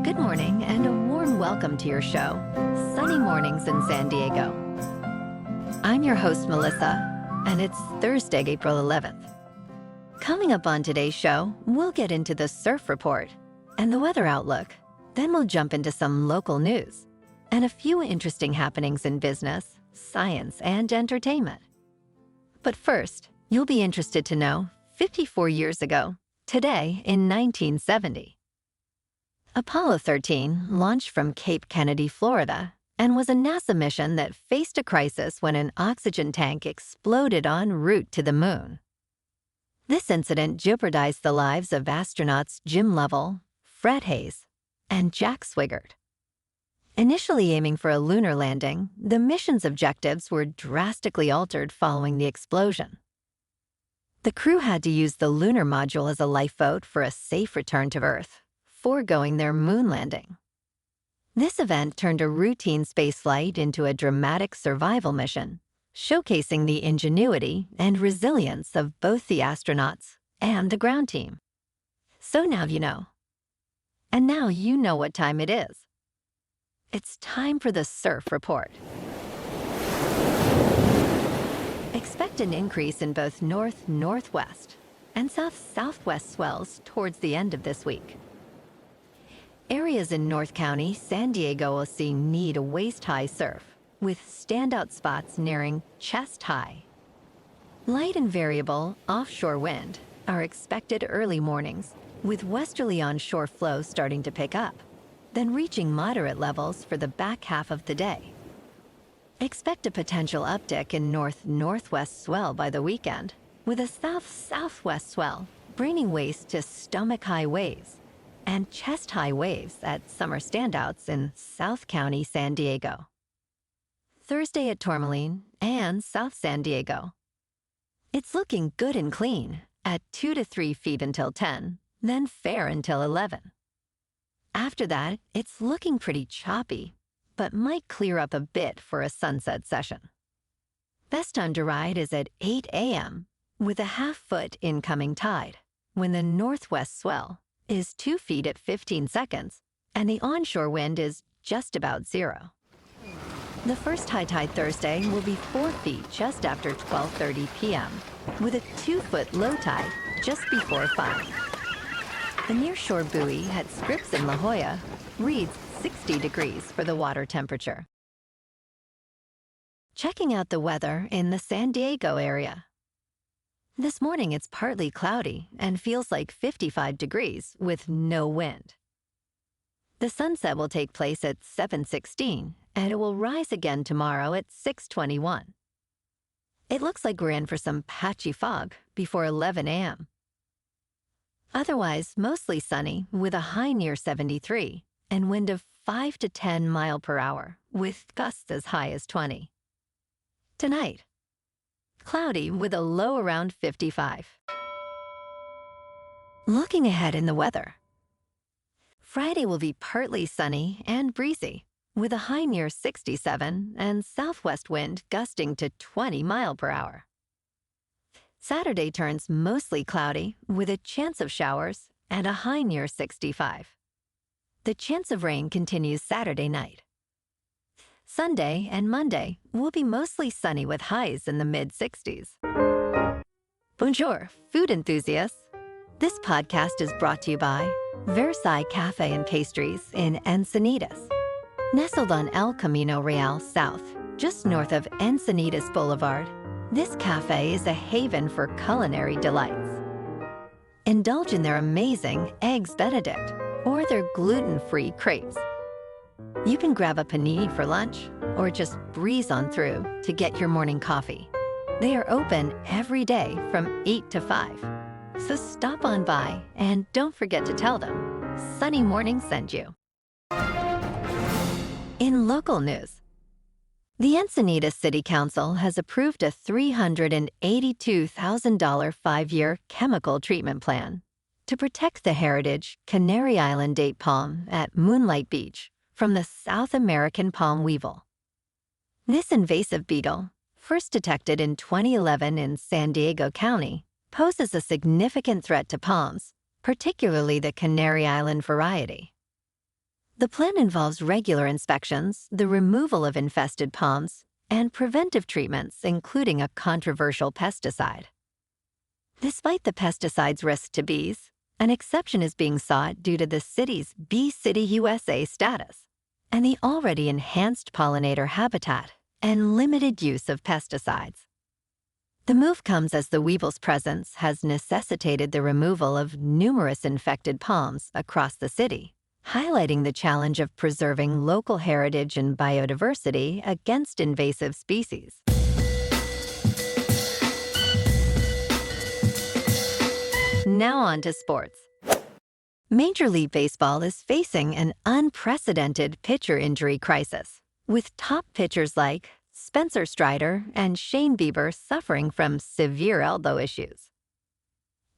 Good morning and a warm welcome to your show, Sunny Mornings in San Diego. I'm your host, Melissa, and it's Thursday, April 11th. Coming up on today's show, we'll get into the surf report and the weather outlook. Then we'll jump into some local news and a few interesting happenings in business, science, and entertainment. But first, you'll be interested to know 54 years ago, today in 1970, Apollo 13 launched from Cape Kennedy, Florida, and was a NASA mission that faced a crisis when an oxygen tank exploded en route to the moon. This incident jeopardized the lives of astronauts Jim Lovell, Fred Hayes, and Jack Swigert. Initially aiming for a lunar landing, the mission's objectives were drastically altered following the explosion. The crew had to use the lunar module as a lifeboat for a safe return to Earth, foregoing their moon landing. This event turned a routine spaceflight into a dramatic survival mission, showcasing the ingenuity and resilience of both the astronauts and the ground team. So now you know. And now you know what time it is. It's time for the surf report. Expect an increase in both north-northwest and south-southwest swells towards the end of this week. Areas in North County, San Diego will see knee to waist-high surf, with standout spots nearing chest-high. Light and variable offshore wind are expected early mornings, with westerly onshore flow starting to pick up, then reaching moderate levels for the back half of the day. Expect a potential uptick in north-northwest swell by the weekend, with a south-southwest swell bringing waves to stomach-high waves and chest-high waves at summer standouts in South County, San Diego. Thursday at Tourmaline and South San Diego. It's looking good and clean at 2 to 3 feet until 10, then fair until 11. After that, it's looking pretty choppy, but might clear up a bit for a sunset session. Best time to ride is at 8 a.m. with a half-foot incoming tide, when the northwest swell is 2 feet at 15 seconds, and the onshore wind is just about 0. The first high tide Thursday will be 4 feet just after 12:30 p.m., with a 2-foot low tide just before 5. The nearshore buoy at Scripps in La Jolla reads 60 degrees for the water temperature. Checking out the weather in the San Diego area. This morning it's partly cloudy and feels like 55 degrees with no wind. The sunset will take place at 7:16 and it will rise again tomorrow at 6:21. It looks like we're in for some patchy fog before 11 a.m. Otherwise, mostly sunny with a high near 73 and wind of 5 to 10 miles per hour with gusts as high as 20. Tonight, cloudy with a low around 55. Looking ahead in the weather. Friday will be partly sunny and breezy, with a high near 67 and southwest wind gusting to 20 miles per hour. Saturday turns mostly cloudy with a chance of showers and a high near 65. The chance of rain continues Saturday night. Sunday and Monday will be mostly sunny with highs in the mid-60s. Bonjour, food enthusiasts. This podcast is brought to you by Versailles Cafe and Pastries in Encinitas. Nestled on El Camino Real South, just north of Encinitas Boulevard, this cafe is a haven for culinary delights. Indulge in their amazing Eggs Benedict or their gluten-free crepes. You can grab a panini for lunch or just breeze on through to get your morning coffee. They are open every day from 8 to 5. So stop on by and don't forget to tell them Sunny Morning sent you. In local news, the Encinitas City Council has approved a $382,000 5-year chemical treatment plan to protect the heritage Canary Island date palm at Moonlight Beach from the South American palm weevil. This invasive beetle, first detected in 2011 in San Diego County, poses a significant threat to palms, particularly the Canary Island variety. The plan involves regular inspections, the removal of infested palms, and preventive treatments, including a controversial pesticide. Despite the pesticide's risk to bees, an exception is being sought due to the city's Bee City USA status and the already enhanced pollinator habitat and limited use of pesticides. The move comes as the weevil's presence has necessitated the removal of numerous infected palms across the city, highlighting the challenge of preserving local heritage and biodiversity against invasive species. Now on to sports. Major League Baseball is facing an unprecedented pitcher injury crisis, with top pitchers like Spencer Strider and Shane Bieber suffering from severe elbow issues.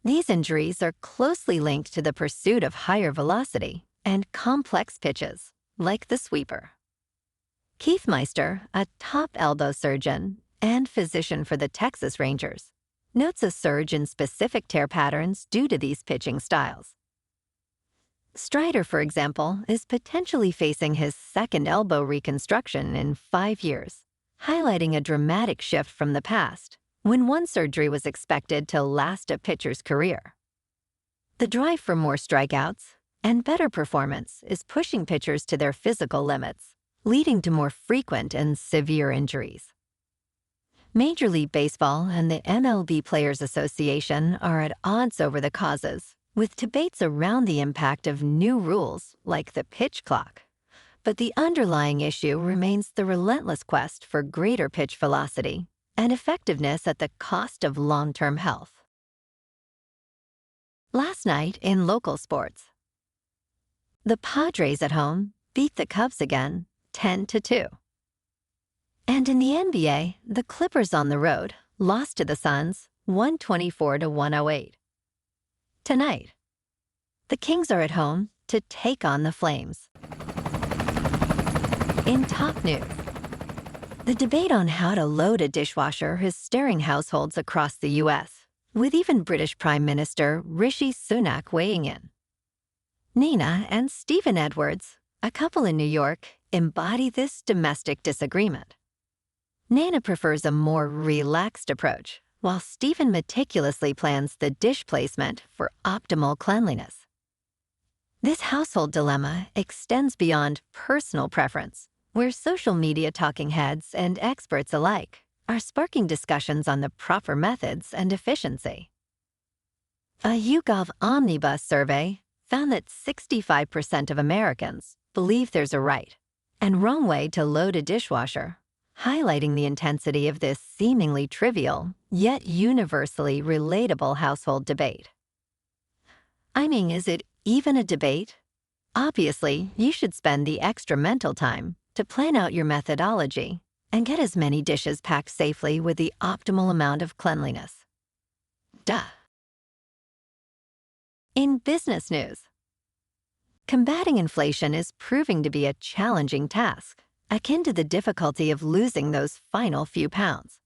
These injuries are closely linked to the pursuit of higher velocity and complex pitches, like the sweeper. Keith Meister, a top elbow surgeon and physician for the Texas Rangers, notes a surge in specific tear patterns due to these pitching styles. Strider, for example, is potentially facing his second elbow reconstruction in 5 years, highlighting a dramatic shift from the past, when one surgery was expected to last a pitcher's career. The drive for more strikeouts and better performance is pushing pitchers to their physical limits, leading to more frequent and severe injuries. Major League Baseball and the MLB Players Association are at odds over the causes, with debates around the impact of new rules like the pitch clock. But the underlying issue remains the relentless quest for greater pitch velocity and effectiveness at the cost of long-term health. Last night in local sports, the Padres at home beat the Cubs again, 10-2. And in the NBA, the Clippers on the road lost to the Suns, 124-108. Tonight, the Kings are at home to take on the Flames. In top news, the debate on how to load a dishwasher is stirring households across the U.S., with even British Prime Minister Rishi Sunak weighing in. Nina and Stephen Edwards, a couple in New York, embody this domestic disagreement. Nana prefers a more relaxed approach, while Stephen meticulously plans the dish placement for optimal cleanliness. This household dilemma extends beyond personal preference, where social media talking heads and experts alike are sparking discussions on the proper methods and efficiency. A YouGov Omnibus survey found that 65% of Americans believe there's a right and wrong way to load a dishwasher, highlighting the intensity of this seemingly trivial, yet universally relatable household debate. I mean, is it even a debate? Obviously, you should spend the extra mental time to plan out your methodology and get as many dishes packed safely with the optimal amount of cleanliness. Duh. In business news, combating inflation is proving to be a challenging task, akin to the difficulty of losing those final few pounds.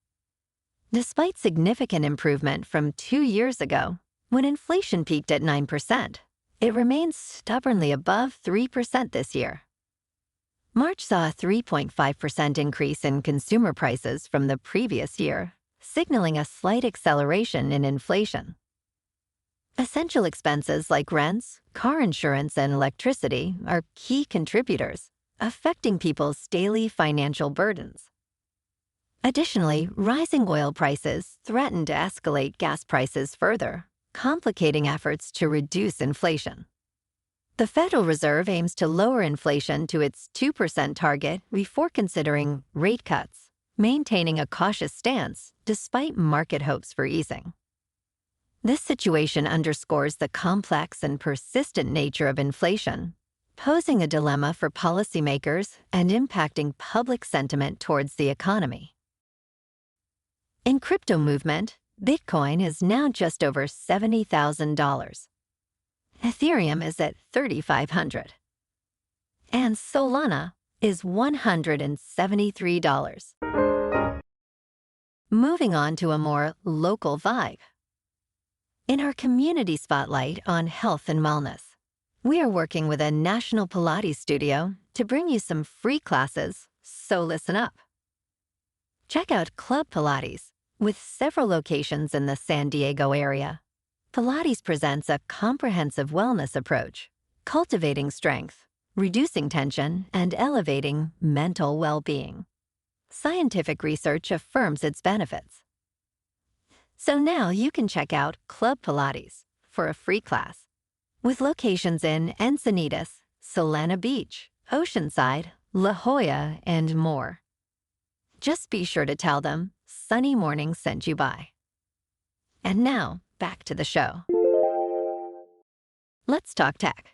Despite significant improvement from 2 years ago, when inflation peaked at 9%, it remains stubbornly above 3% this year. March saw a 3.5% increase in consumer prices from the previous year, signaling a slight acceleration in inflation. Essential expenses like rents, car insurance, and electricity are key contributors, affecting people's daily financial burdens. Additionally, rising oil prices threaten to escalate gas prices further, complicating efforts to reduce inflation. The Federal Reserve aims to lower inflation to its 2% target before considering rate cuts, maintaining a cautious stance despite market hopes for easing. This situation underscores the complex and persistent nature of inflation, posing a dilemma for policymakers and impacting public sentiment towards the economy. In crypto movement, Bitcoin is now just over $70,000. Ethereum is at $3,500. And Solana is $173. Moving on to a more local vibe. In our community spotlight on health and wellness, We are working with a national Pilates studio to bring you some free classes, so listen up. Check out Club Pilates, with several locations in the San Diego area. Pilates presents a comprehensive wellness approach, cultivating strength, reducing tension, and elevating mental well-being. Scientific research affirms its benefits. So now you can check out Club Pilates for a free class, with locations in Encinitas, Solana Beach, Oceanside, La Jolla, and more. Just be sure to tell them Sunny Morning sent you by. And now, back to the show. Let's talk tech.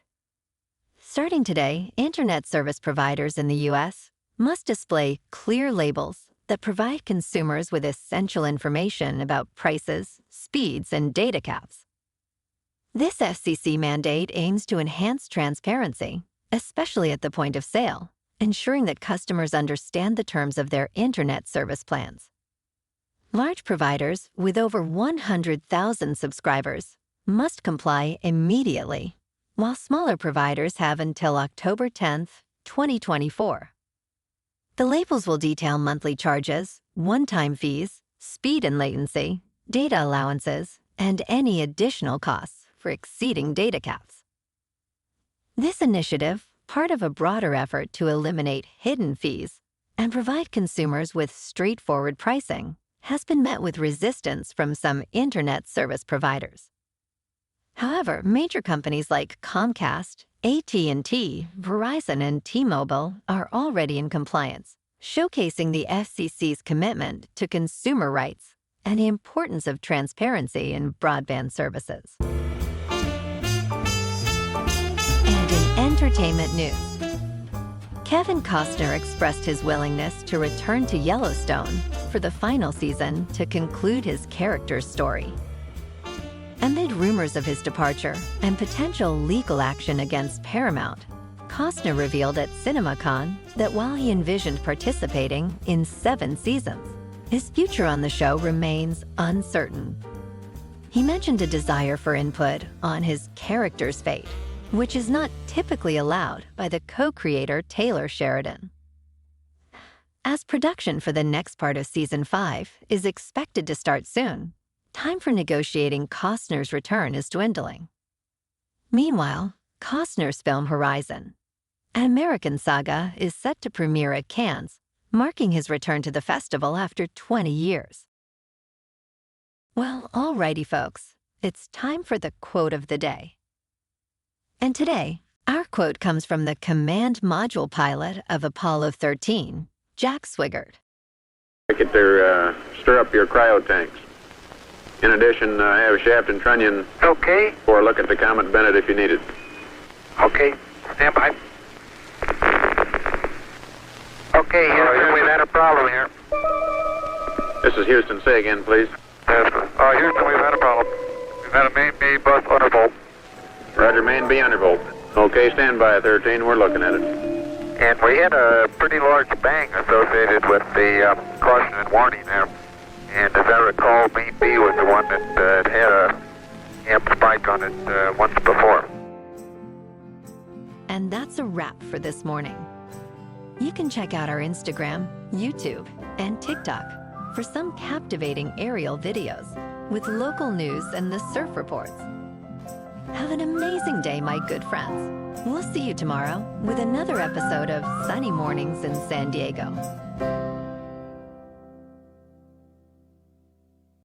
Starting today, internet service providers in the U.S. must display clear labels that provide consumers with essential information about prices, speeds, and data caps. This FCC mandate aims to enhance transparency, especially at the point of sale, ensuring that customers understand the terms of their internet service plans. Large providers with over 100,000 subscribers must comply immediately, while smaller providers have until October 10, 2024. The labels will detail monthly charges, one-time fees, speed and latency, data allowances, and any additional costs for exceeding data caps. This initiative, part of a broader effort to eliminate hidden fees and provide consumers with straightforward pricing, has been met with resistance from some internet service providers. However, major companies like Comcast, AT&T, Verizon, and T-Mobile are already in compliance, showcasing the FCC's commitment to consumer rights and the importance of transparency in broadband services. And in entertainment news, Kevin Costner expressed his willingness to return to Yellowstone for the final season to conclude his character's story. Amid rumors of his departure and potential legal action against Paramount, Costner revealed at CinemaCon that while he envisioned participating in 7 seasons, his future on the show remains uncertain. He mentioned a desire for input on his character's fate, which is not typically allowed by the co-creator Taylor Sheridan. As production for the next part of Season 5 is expected to start soon, time for negotiating Costner's return is dwindling. Meanwhile, Costner's film Horizon, an American saga, is set to premiere at Cannes, marking his return to the festival after 20 years. Well, alrighty folks, it's time for the quote of the day. And today, our quote comes from the command module pilot of Apollo 13, Jack Swigert. Make it to stir up your cryo tanks. In addition, have Shaft and Trunnion Okay. for a look at the Comet Bennett if you need it. Okay. Stand by. Okay, Houston, we've had a problem here. This is Houston. Say again, please. Yes. Houston, we've had a problem. We've had a main B bus undervolt. Roger, main B undervolt. Okay, stand by, 13. We're looking at it. And we had a pretty large bang associated with the caution and warning there. And as I recall, main B was the one that had a amp spike on it once before. And that's a wrap for this morning. You can check out our Instagram, YouTube, and TikTok for some captivating aerial videos with local news and the surf reports. Have an amazing day, my good friends. We'll see you tomorrow with another episode of Sunny Mornings in San Diego.